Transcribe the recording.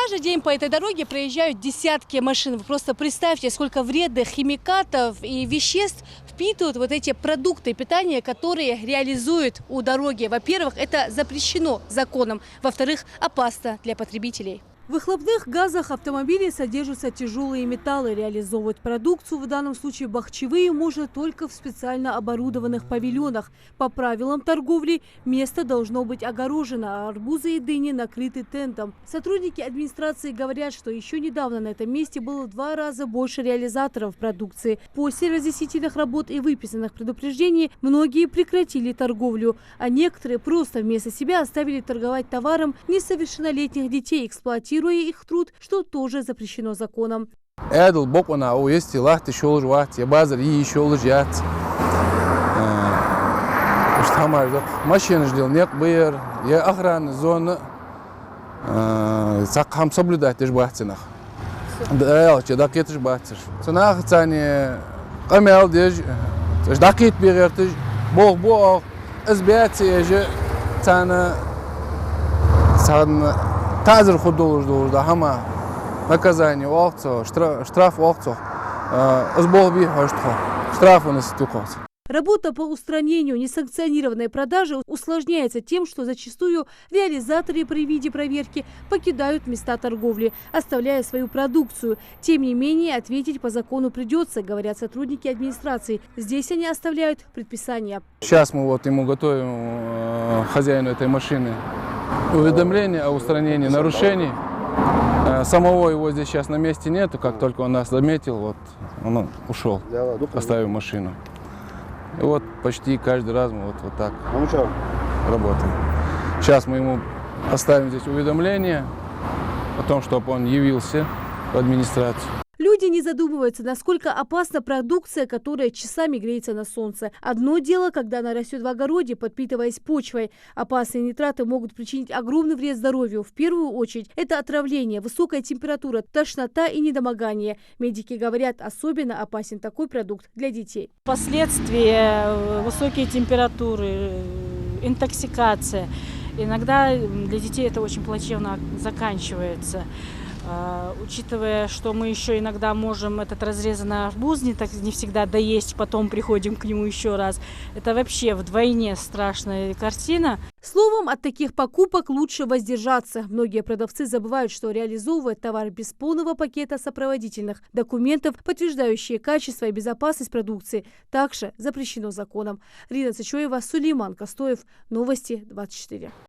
Каждый день по этой дороге проезжают десятки машин. Вы просто представьте, сколько вредных химикатов и веществ впитывают вот эти продукты питания, которые реализуют у дороги. Во-первых, это запрещено законом. Во-вторых, опасно для потребителей. В выхлопных газах автомобилей содержатся тяжелые металлы. Реализовывать продукцию, в данном случае бахчевые, можно только в специально оборудованных павильонах. По правилам торговли место должно быть огорожено, а арбузы и дыни накрыты тентом. Сотрудники администрации говорят, что еще недавно на этом месте было в 2 раза больше реализаторов продукции. После разъяснительных работ и выписанных предупреждений многие прекратили торговлю, а некоторые просто вместо себя оставили торговать товаром несовершеннолетних детей, эксплуатируя их труд, что тоже запрещено законом. Эдл бокона у есть лахты шолжват, я базар и шолжят. Что маждок? Машина ждал нет бер, я охрана зона. Сакхам соблюдать ты ж бахтинах. Да, че дакет ж бахтиш. Цанах цани камел деж, дакет бер ты бог избиати же цана сан тазер художду да хама наказание окцо штраф окцо сболби хашто штраф у нас тукос. Работа по устранению несанкционированной продажи усложняется тем, что зачастую реализаторы при виде проверки покидают места торговли, оставляя свою продукцию. Тем не менее, ответить по закону придется, говорят сотрудники администрации. Здесь они оставляют предписания. Сейчас мы вот ему готовим, хозяину этой машины, уведомление о устранении нарушений. Самого его здесь сейчас на месте нету. Как только он нас заметил, вот он ушел, оставив машину. И вот почти каждый раз мы вот так работаем. Сейчас мы ему оставим здесь уведомление о том, чтобы он явился в администрацию. Люди не задумываются, насколько опасна продукция, которая часами греется на солнце. Одно дело, когда она растет в огороде, подпитываясь почвой. Опасные нитраты могут причинить огромный вред здоровью. В первую очередь это отравление, высокая температура, тошнота и недомогание. Медики говорят, особенно опасен такой продукт для детей. Последствия, высокие температуры, интоксикация. Иногда для детей это очень плачевно заканчивается. Учитывая, что мы еще иногда можем этот разрезанный арбуз не всегда доесть, потом приходим к нему еще раз. Это вообще вдвойне страшная картина. Словом, от таких покупок лучше воздержаться. Многие продавцы забывают, что реализовывать товар без полного пакета сопроводительных документов, подтверждающие качество и безопасность продукции, также запрещено законом. Рина Цычоева, Сулейман Костоев. Новости 24.